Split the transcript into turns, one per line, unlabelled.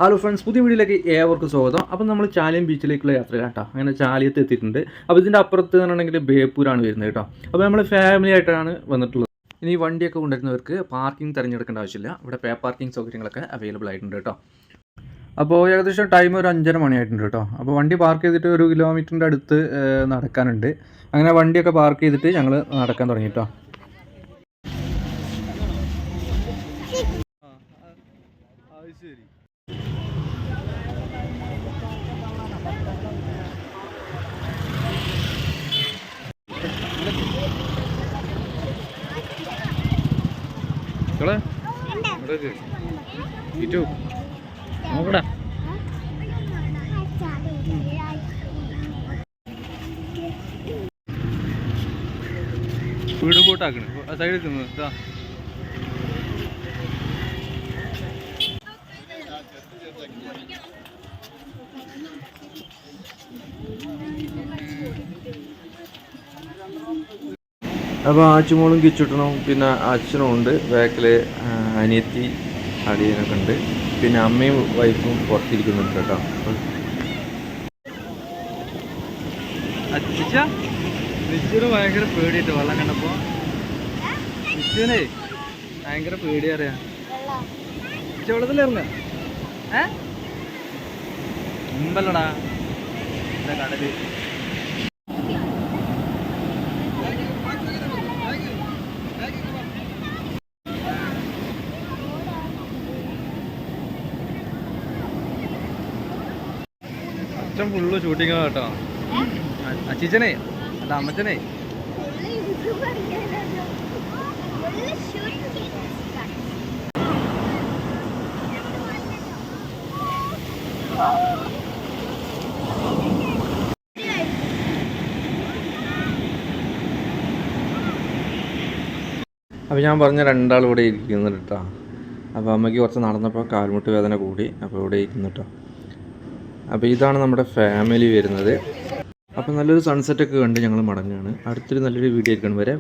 Hello friends, പുതിയ വീഡിയോയിലേക്ക് ഏവർക്കും സ്വാഗതം. അപ്പോൾ നമ്മൾ ചാലിയം ബീച്ചിലേക്കുള്ള യാത്രയിലാണ് കേട്ടോ. അങ്ങനെ ചാലിയത്ത് എത്തിയിട്ടുണ്ട്. അപ്പോൾ ഇതിൻ്റെ അപ്പുറത്ത് എന്ന് പറഞ്ഞിട്ടുണ്ടെങ്കിൽ ബേപ്പൂരാണ് വരുന്നത് കേട്ടോ. അപ്പോൾ നമ്മൾ ഫാമിലി ആയിട്ടാണ് വന്നിട്ടുള്ളത്. ഇനി വണ്ടിയൊക്കെ കൊണ്ടുവരുന്നവർക്ക് പാർക്കിംഗ് തിരഞ്ഞെടുക്കേണ്ട ആവശ്യമില്ല. ഇവിടെ പേ പാർക്കിംഗ് സൗകര്യങ്ങളൊക്കെ അവൈലബിൾ ആയിട്ടുണ്ട് കേട്ടോ. അപ്പോൾ ഏകദേശം ടൈം ഒരു 5:30 മണിയായിട്ടുണ്ട് കേട്ടോ. അപ്പോൾ വണ്ടി പാർക്ക് ചെയ്തിട്ട് 1 കിലോമീറ്ററിൻ്റെ അടുത്ത് നടക്കാനുണ്ട്. അങ്ങനെ വണ്ടിയൊക്കെ പാർക്ക് ചെയ്തിട്ട് ഞങ്ങൾ നടക്കാൻ തുടങ്ങി കേട്ടോ. നോക്കടാ, വീട് പോട്ടാക്കണേ സൈഡിൽ തിന്നു. അപ്പോൾ ആച്ചുമോളും കിച്ചുട്ടനും പിന്നെ അച്ഛനും ഉണ്ട്, ബാക്കിൽ അനിയത്തി അടിയനൊക്കെ ഉണ്ട്, പിന്നെ അമ്മയും വൈഫും പുറത്തിരിക്കുന്നുണ്ട് കേട്ടോ. നിശ്ചിന് ഭയങ്കര പേടിയിട്ട് വെള്ളം കണ്ടപ്പോൾ നിശ്ചിനെ ഭയങ്കര പേടി അറിയാം. വെള്ളത്തിലിറങ്ങ മുമ്പല്ലടാ കടല്. അച്ഛൻ ഫുള്ള് ഷൂട്ടിങ്ങാ കേട്ടോ. അച്ഛനെ അല്ല അമ്മച്ചനെ അപ്പോൾ ഞാൻ പറഞ്ഞ രണ്ടാൾ ഇവിടെ ഇരിക്കുന്നുണ്ട് കേട്ടോ. അപ്പോൾ അമ്മയ്ക്ക് കുറച്ച് നടന്നപ്പോൾ കാൽമുട്ട് വേദന കൂടി, അപ്പോൾ ഇവിടെ ഇരിക്കുന്നു കേട്ടോ. അപ്പോൾ ഇതാണ് നമ്മുടെ ഫാമിലി വരുന്നത്. അപ്പോൾ നല്ലൊരു സൺസെറ്റൊക്കെ കണ്ട് ഞങ്ങൾ മടങ്ങുകയാണ്. അടുത്തൊരു നല്ലൊരു വീഡിയോ എടുക്കണം വരെ.